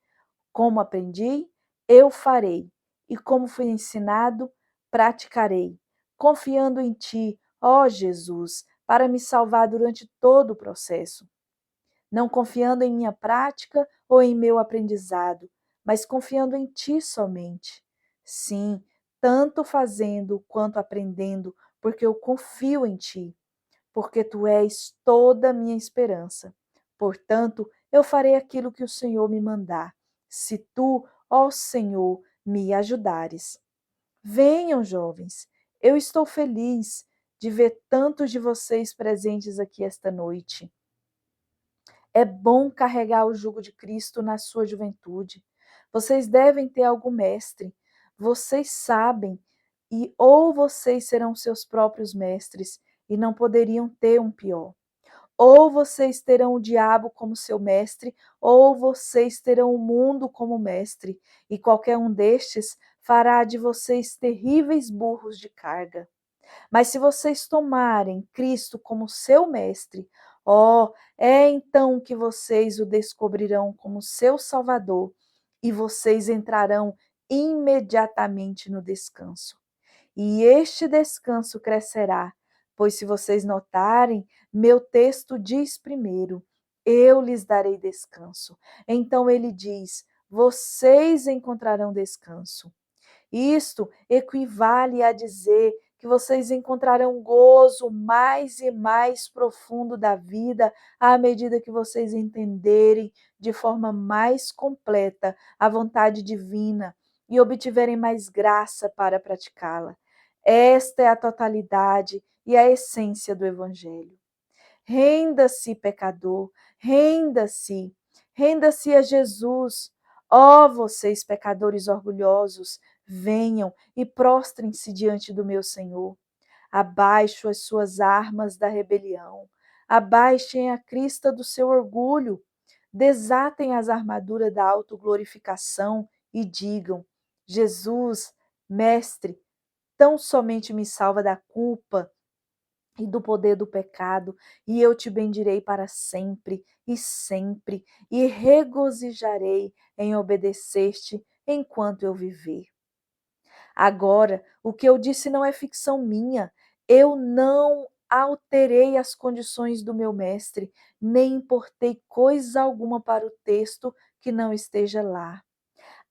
A: como aprendi, eu farei, e como fui ensinado, praticarei, confiando em ti, ó Jesus, para me salvar durante todo o processo. Não confiando em minha prática ou em meu aprendizado, mas confiando em ti somente. Sim, tanto fazendo quanto aprendendo, porque eu confio em ti, porque tu és toda a minha esperança. Portanto, eu farei aquilo que o Senhor me mandar, se tu, ó Senhor, me ajudares. Venham, jovens, eu estou feliz de ver tantos de vocês presentes aqui esta noite. É bom carregar o jugo de Cristo na sua juventude. Vocês devem ter algum mestre. Vocês sabem, e ou vocês serão seus próprios mestres e não poderiam ter um pior. Ou vocês terão o diabo como seu mestre, ou vocês terão o mundo como mestre, e qualquer um destes fará de vocês terríveis burros de carga. Mas se vocês tomarem Cristo como seu mestre, Oh, é então que vocês o descobrirão como seu Salvador e vocês entrarão imediatamente no descanso. E este descanso crescerá, pois se vocês notarem, meu texto diz primeiro: eu lhes darei descanso. Então ele diz: vocês encontrarão descanso. Isto equivale a dizer que vocês encontrarão gozo mais e mais profundo da vida à medida que vocês entenderem de forma mais completa a vontade divina e obtiverem mais graça para praticá-la. Esta é a totalidade e a essência do Evangelho. Renda-se, pecador, renda-se, renda-se a Jesus. Ó, vocês, pecadores orgulhosos, venham e prostrem-se diante do meu Senhor. Abaixo as suas armas da rebelião, abaixem a crista do seu orgulho, desatem as armaduras da autoglorificação e digam: Jesus, Mestre, tão somente me salva da culpa e do poder do pecado, e eu te bendirei para sempre, e regozijarei em obedecer-te enquanto eu viver. Agora, o que eu disse não é ficção minha, eu não alterei as condições do meu mestre, nem importei coisa alguma para o texto que não esteja lá.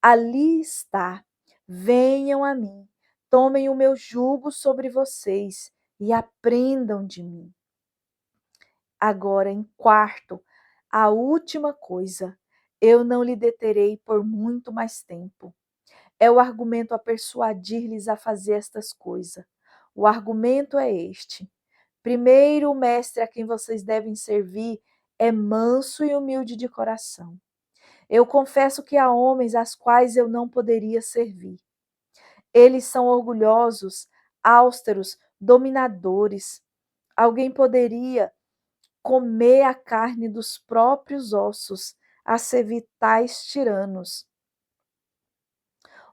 A: Ali está. Venham a mim, tomem o meu jugo sobre vocês e aprendam de mim. Agora, em quarto, a última coisa, eu não lhe deterei por muito mais tempo. É o argumento a persuadir-lhes a fazer estas coisas. O argumento é este. Primeiro, o mestre a quem vocês devem servir é manso e humilde de coração. Eu confesso que há homens às quais eu não poderia servir. Eles são orgulhosos, austeros, dominadores. Alguém poderia comer a carne dos próprios ossos, a servir tais tiranos.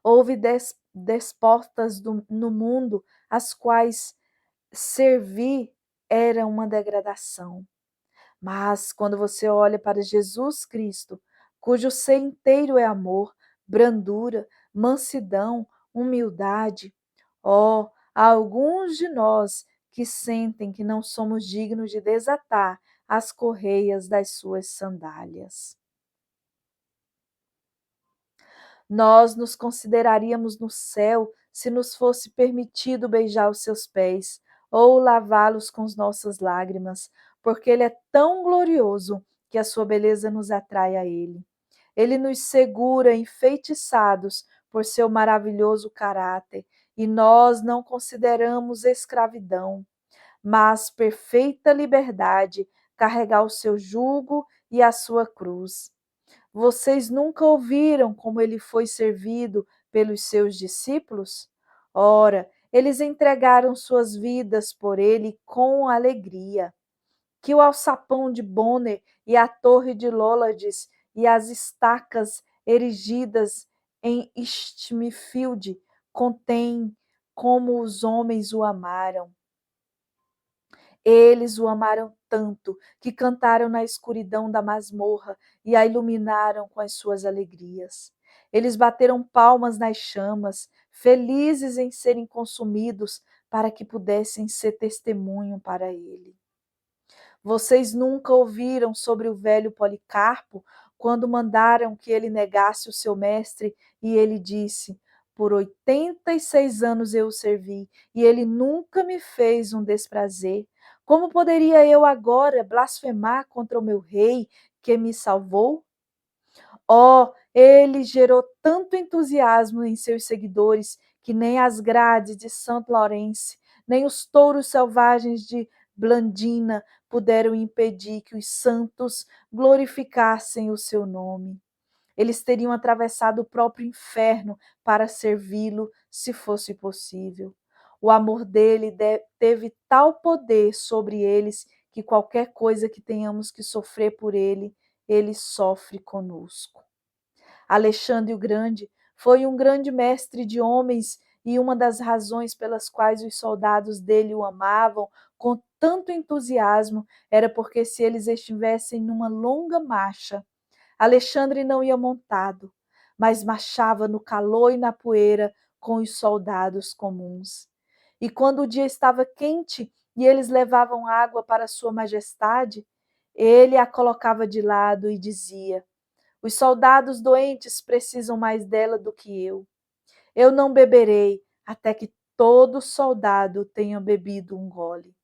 A: Houve despotas no mundo às quais servir era uma degradação. Mas quando você olha para Jesus Cristo, cujo ser inteiro é amor, brandura, mansidão, humildade, ó, há alguns de nós que sentem que não somos dignos de desatar as correias das suas sandálias. Nós nos consideraríamos no céu se nos fosse permitido beijar os seus pés ou lavá-los com as nossas lágrimas, porque ele é tão glorioso que a sua beleza nos atrai a ele. Ele nos segura enfeitiçados por seu maravilhoso caráter, e nós não consideramos escravidão, mas perfeita liberdade carregar o seu jugo e a sua cruz. Vocês nunca ouviram como ele foi servido pelos seus discípulos? Ora, eles entregaram suas vidas por ele com alegria. Que o alçapão de Bonner e a torre de Lollards e as estacas erigidas em Smithfield contêm como os homens o amaram. Eles o amaram tanto que cantaram na escuridão da masmorra e a iluminaram com as suas alegrias. Eles bateram palmas nas chamas, felizes em serem consumidos, para que pudessem ser testemunho para ele. Vocês nunca ouviram sobre o velho Policarpo, quando mandaram que ele negasse o seu mestre, e ele disse: por 86 anos eu o servi, e ele nunca me fez um desprazer. Como poderia eu agora blasfemar contra o meu rei que me salvou? Oh, ele gerou tanto entusiasmo em seus seguidores que nem as grades de Saint Laurence, nem os touros selvagens de Blandina puderam impedir que os santos glorificassem o seu nome. Eles teriam atravessado o próprio inferno para servi-lo, se fosse possível. O amor dele teve tal poder sobre eles que qualquer coisa que tenhamos que sofrer por ele, ele sofre conosco. Alexandre o Grande foi um grande mestre de homens e uma das razões pelas quais os soldados dele o amavam com tanto entusiasmo era porque se eles estivessem numa longa marcha, Alexandre não ia montado, mas marchava no calor e na poeira com os soldados comuns. E quando o dia estava quente e eles levavam água para sua majestade, ele a colocava de lado e dizia: os soldados doentes precisam mais dela do que eu. Eu não beberei até que todo soldado tenha bebido um gole.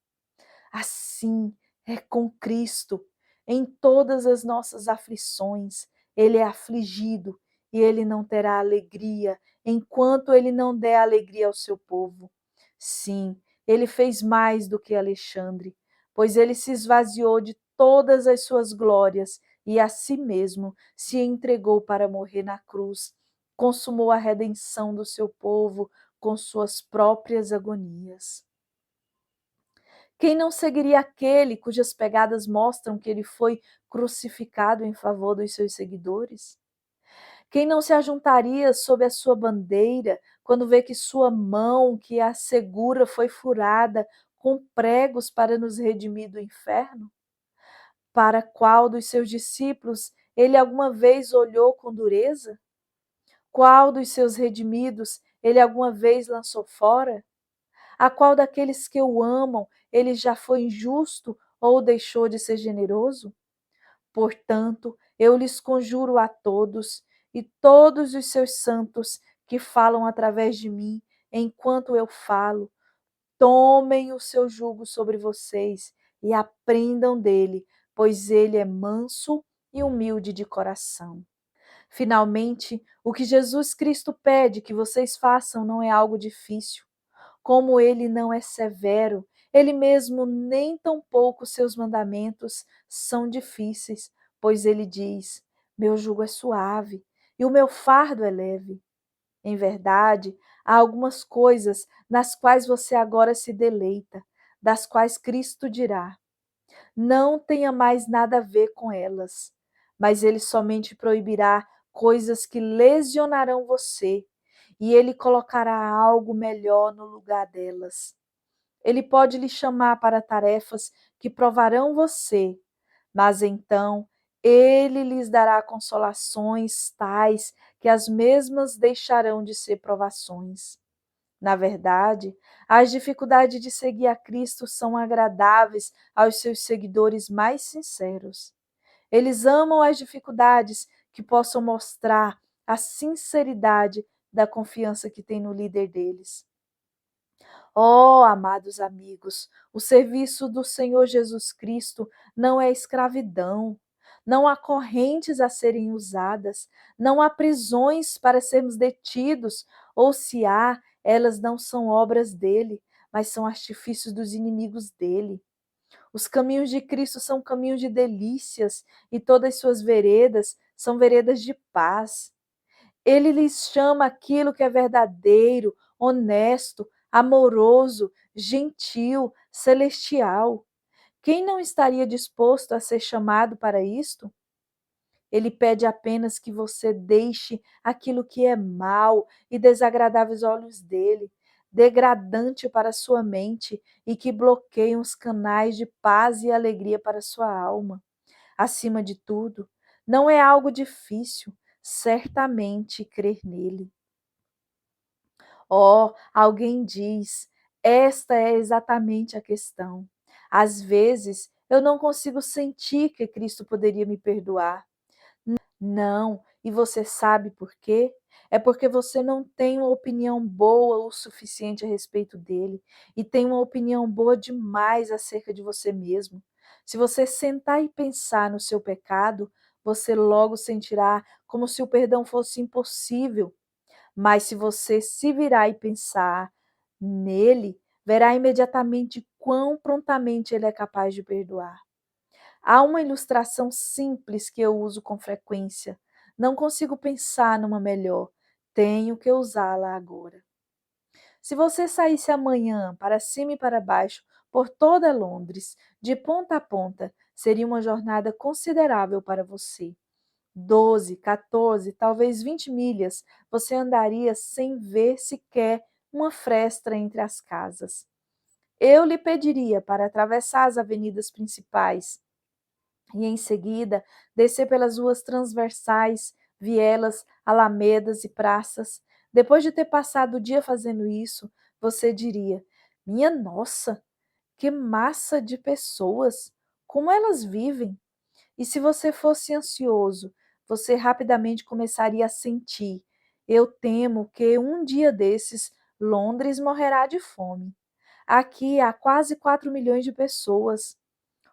A: Assim é com Cristo. Em todas as nossas aflições, ele é afligido e ele não terá alegria enquanto ele não der alegria ao seu povo. Sim, ele fez mais do que Alexandre, pois ele se esvaziou de todas as suas glórias e a si mesmo se entregou para morrer na cruz. Consumou a redenção do seu povo com suas próprias agonias. Quem não seguiria aquele cujas pegadas mostram que ele foi crucificado em favor dos seus seguidores? Quem não se ajuntaria sob a sua bandeira quando vê que sua mão que a segura foi furada com pregos para nos redimir do inferno? Para qual dos seus discípulos ele alguma vez olhou com dureza? Qual dos seus redimidos ele alguma vez lançou fora? A qual daqueles que o amam ele já foi injusto ou deixou de ser generoso? Portanto, eu lhes conjuro a todos e todos os seus santos que falam através de mim, enquanto eu falo, tomem o seu jugo sobre vocês e aprendam dele, pois ele é manso e humilde de coração. Finalmente, o que Jesus Cristo pede que vocês façam não é algo difícil. Como ele não é severo, ele mesmo nem tampouco seus mandamentos são difíceis, pois ele diz: meu jugo é suave e o meu fardo é leve. Em verdade, há algumas coisas nas quais você agora se deleita, das quais Cristo dirá: não tenha mais nada a ver com elas, mas ele somente proibirá coisas que lesionarão você, e ele colocará algo melhor no lugar delas. Ele pode lhe chamar para tarefas que provarão você, mas então ele lhes dará consolações tais que as mesmas deixarão de ser provações. Na verdade, as dificuldades de seguir a Cristo são agradáveis aos seus seguidores mais sinceros. Eles amam as dificuldades que possam mostrar a sinceridade da confiança que têm no líder deles. Oh, amados amigos, o serviço do Senhor Jesus Cristo não é escravidão. Não há correntes a serem usadas, não há prisões para sermos detidos, ou se há, elas não são obras dele, mas são artifícios dos inimigos dele. Os caminhos de Cristo são caminhos de delícias e todas suas veredas são veredas de paz. Ele lhes chama aquilo que é verdadeiro, honesto, amoroso, gentil, celestial. Quem não estaria disposto a ser chamado para isto? Ele pede apenas que você deixe aquilo que é mal e desagradável aos olhos dele, degradante para sua mente e que bloqueiam os canais de paz e alegria para sua alma. Acima de tudo, não é algo difícil, certamente, crer nele. Oh, alguém diz, esta é exatamente a questão. Às vezes, eu não consigo sentir que Cristo poderia me perdoar. Não, e você sabe por quê? É porque você não tem uma opinião boa o suficiente a respeito dele e tem uma opinião boa demais acerca de você mesmo. Se você sentar e pensar no seu pecado, você logo sentirá como se o perdão fosse impossível. Mas se você se virar e pensar nele, verá imediatamente quão prontamente ele é capaz de perdoar. Há uma ilustração simples que eu uso com frequência. Não consigo pensar numa melhor. Tenho que usá-la agora. Se você saísse amanhã para cima e para baixo por toda Londres, de ponta a ponta, seria uma jornada considerável para você. 12, 14, talvez 20 milhas você andaria sem ver sequer uma fresta entre as casas. Eu lhe pediria para atravessar as avenidas principais e, em seguida, descer pelas ruas transversais, vielas, alamedas e praças. Depois de ter passado o dia fazendo isso, você diria: Minha nossa, que massa de pessoas! Como elas vivem! E se você fosse ansioso, você rapidamente começaria a sentir: Eu temo que um dia desses Londres morrerá de fome. Aqui há quase 4 milhões de pessoas.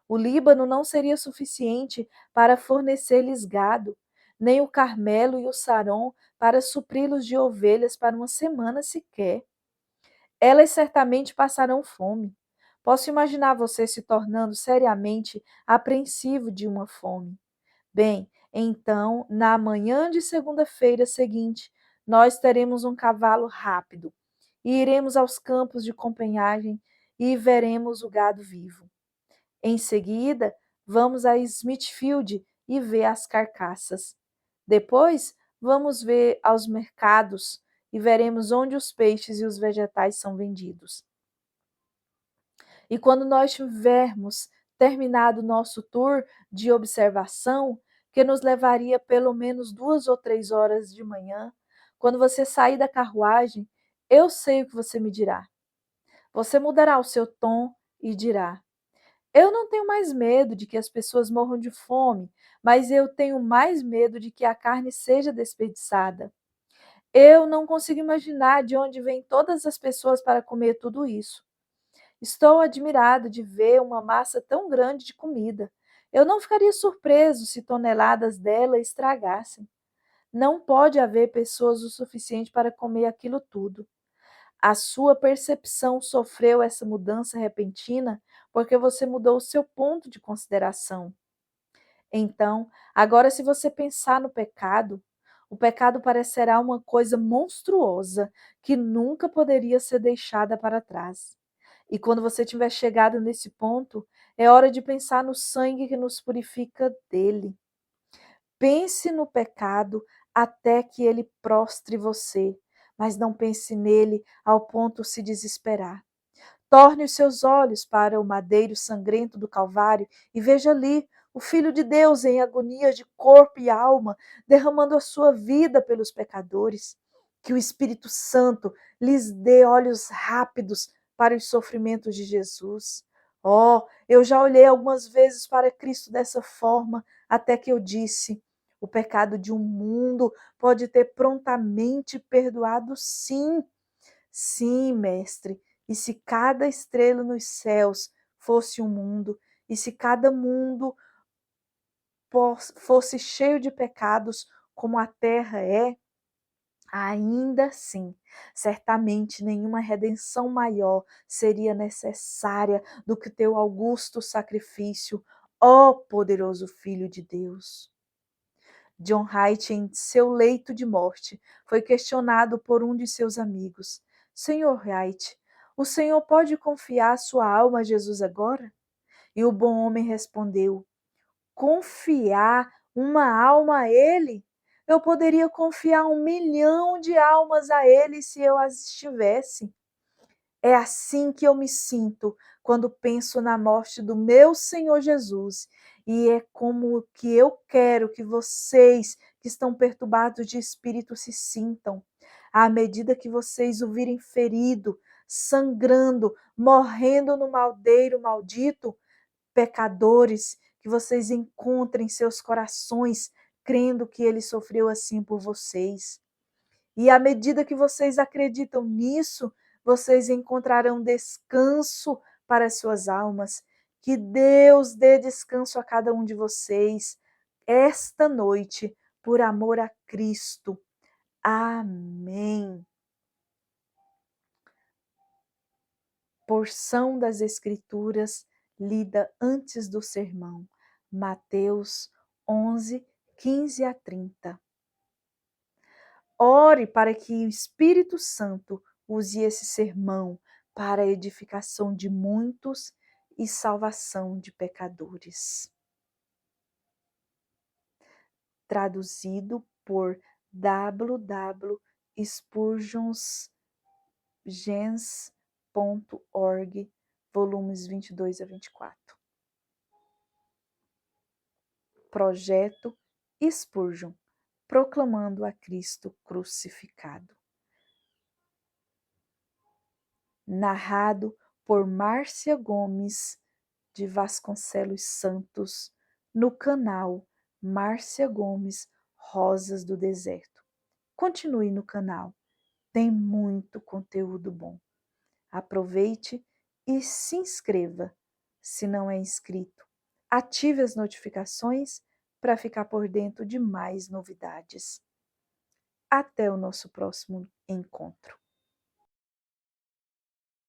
A: O Líbano não seria suficiente para fornecer-lhes gado, nem o Carmelo e o Saron para supri-los de ovelhas para uma semana sequer. Elas certamente passarão fome. Posso imaginar você se tornando seriamente apreensivo de uma fome. Bem, então, na manhã de segunda-feira seguinte, nós teremos um cavalo rápido e iremos aos campos de Copenhagen e veremos o gado vivo. Em seguida, vamos a Smithfield e ver as carcaças. Depois, vamos ver aos mercados e veremos onde os peixes e os vegetais são vendidos. E quando nós tivermos terminado o nosso tour de observação, que nos levaria pelo menos 2 ou 3 horas de manhã, quando você sair da carruagem, eu sei o que você me dirá. Você mudará o seu tom e dirá: Eu não tenho mais medo de que as pessoas morram de fome, mas eu tenho mais medo de que a carne seja desperdiçada. Eu não consigo imaginar de onde vêm todas as pessoas para comer tudo isso. Estou admirado de ver uma massa tão grande de comida. Eu não ficaria surpreso se toneladas dela estragassem. Não pode haver pessoas o suficiente para comer aquilo tudo. A sua percepção sofreu essa mudança repentina porque você mudou o seu ponto de consideração. Então, agora, se você pensar no pecado, o pecado parecerá uma coisa monstruosa que nunca poderia ser deixada para trás. E quando você tiver chegado nesse ponto, é hora de pensar no sangue que nos purifica dele. Pense no pecado até que ele prostre você, mas não pense nele ao ponto de se desesperar. Torne os seus olhos para o madeiro sangrento do Calvário e veja ali o Filho de Deus em agonia de corpo e alma, derramando a sua vida pelos pecadores. Que o Espírito Santo lhes dê olhos rápidos para os sofrimentos de Jesus. Oh, eu já olhei algumas vezes para Cristo dessa forma, até que eu disse: o pecado de um mundo pode ter prontamente perdoado, sim. Sim, mestre. E se cada estrela nos céus fosse um mundo, e se cada mundo fosse cheio de pecados, como a terra é, ainda assim, certamente nenhuma redenção maior seria necessária do que teu augusto sacrifício, ó poderoso Filho de Deus. John Haidt, em seu leito de morte, foi questionado por um de seus amigos: Senhor Haidt, o senhor pode confiar sua alma a Jesus agora? E o bom homem respondeu: Confiar uma alma a ele? Eu poderia confiar 1 milhão de almas a ele se eu as tivesse. É assim que eu me sinto quando penso na morte do meu Senhor Jesus. E é como que eu quero que vocês que estão perturbados de espírito se sintam. À medida que vocês o virem ferido, sangrando, morrendo no madeiro maldito, pecadores, que vocês encontrem seus corações crendo que ele sofreu assim por vocês. E à medida que vocês acreditam nisso, vocês encontrarão descanso para as suas almas. Que Deus dê descanso a cada um de vocês esta noite, por amor a Cristo. Amém. Porção das Escrituras lida antes do sermão. Mateus 11, 15 a 30. Ore para que o Espírito Santo use esse sermão para a edificação de muitos e salvação de pecadores. Traduzido por W. W. Spurgeon gens.org, volumes 22 a 24. Projeto Spurgeon, proclamando a Cristo crucificado. Narrado por Márcia Gomes de Vasconcelos Santos, no canal Márcia Gomes Rosas do Deserto. Continue no canal, tem muito conteúdo bom. Aproveite e se inscreva, se não é inscrito. Ative as notificações para ficar por dentro de mais novidades. Até o nosso próximo encontro.